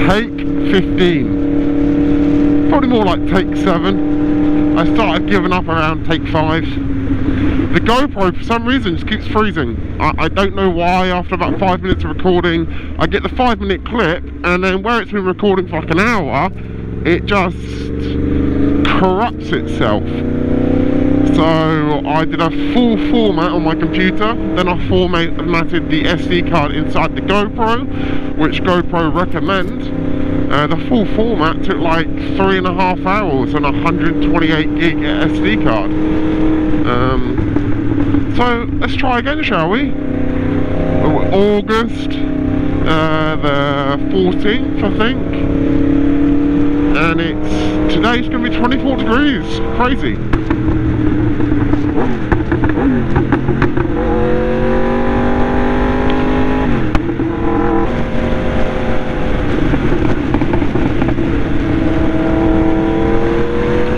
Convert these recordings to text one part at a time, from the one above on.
take 15. Probably more like take 7. I started giving up around take 5. The GoPro, for some reason, just keeps freezing. I don't know why. After about 5 minutes of recording, I get the 5-minute clip, and then where it's been recording for like an hour, it just corrupts itself. So I did a full format on my computer, then I formatted the SD card inside the GoPro, which GoPro recommend. The full format took like 3.5 hours on a 128 gig SD card. So let's try again, shall we? August the 14th, I think, and today's going to be 24 degrees. Crazy.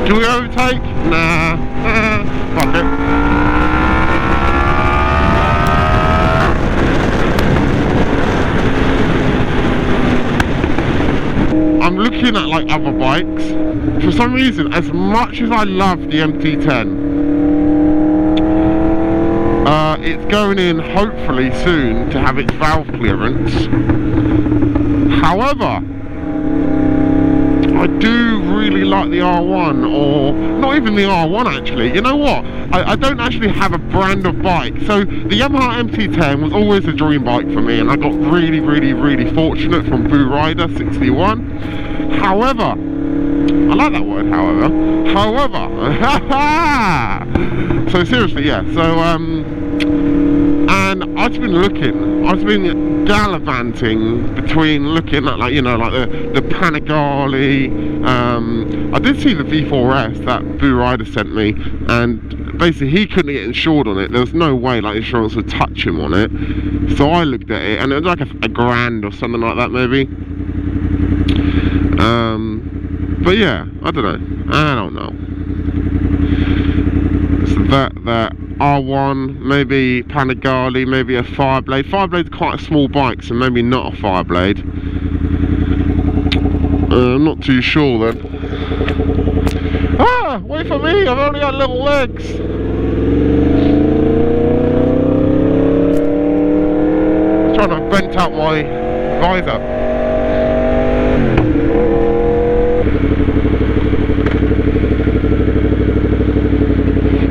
Do we overtake? Nah. Fuck it. I'm looking at like other bikes. For some reason, as much as I love the MTtank, it's going in hopefully soon to have its valve clearance. However, I do really like the R1, or not even the R1 actually. You know what? I don't actually have a brand of bike. So the Yamaha MTtank was always a dream bike for me, and I got really, really, really fortunate from Boo Rider 61. However, I like that word, however. So seriously, yeah. So and I've been gallivanting between looking at, like, you know, like the Panigale. I did see the V4S that Boo Rider sent me, and basically he couldn't get insured on it. There was no way like insurance would touch him on it. So I looked at it, and it was like a grand or something like that, maybe. But yeah, I don't know. So that R1, maybe Panigale, maybe a Fireblade. Fireblade's quite a small bike, so maybe not a Fireblade. I'm not too sure then. Ah, wait for me, I've only got little legs. I'm trying to vent out my visor.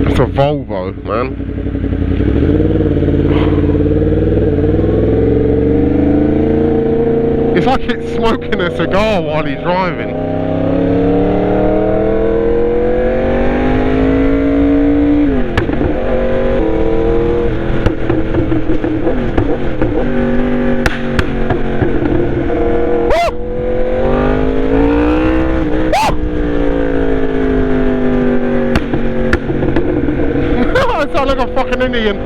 It's a Volvo, man. It's like it's smoking a cigar while he's driving. I sound like a fucking Indian.